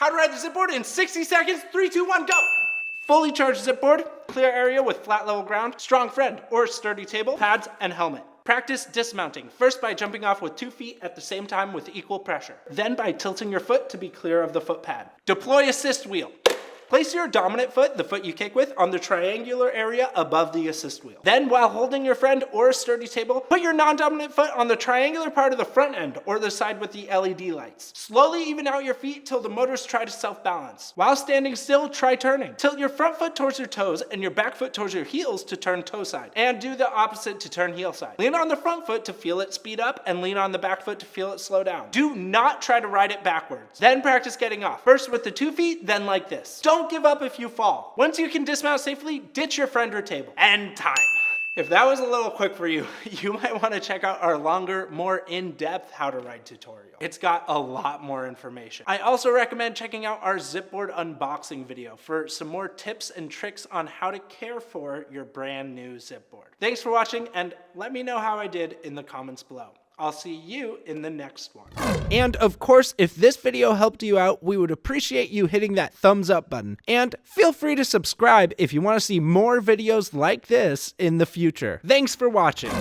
How to ride the Zipboard in 60 seconds, 3, 2, 1, go! Fully charged Zipboard, clear area with flat level ground, strong friend or sturdy table, pads, and helmet. Practice dismounting, first by jumping off with 2 feet at the same time with equal pressure. Then by tilting your foot to be clear of the foot pad. Deploy assist wheel. Place your dominant foot, the foot you kick with, on the triangular area above the assist wheel. Then, while holding your friend or a sturdy table, put your non-dominant foot on the triangular part of the front end or the side with the LED lights. Slowly even out your feet till the motors try to self-balance. While standing still, try turning. Tilt your front foot towards your toes and your back foot towards your heels to turn toe side. And do the opposite to turn heel side. Lean on the front foot to feel it speed up and lean on the back foot to feel it slow down. Do not try to ride it backwards. Then practice getting off. First with the 2 feet, then like this. Don't give up if you fall. Once you can dismount safely, ditch your friend or table. And time. If that was a little quick for you, you might want to check out our longer, more in-depth how to ride tutorial. It's got a lot more information. I also recommend checking out our Zipboard unboxing video for some more tips and tricks on how to care for your brand new Zipboard. Thanks for watching, and let me know how I did in the comments below. I'll see you in the next one. And of course, if this video helped you out, we would appreciate you hitting that thumbs up button. And feel free to subscribe if you want to see more videos like this in the future. Thanks for watching.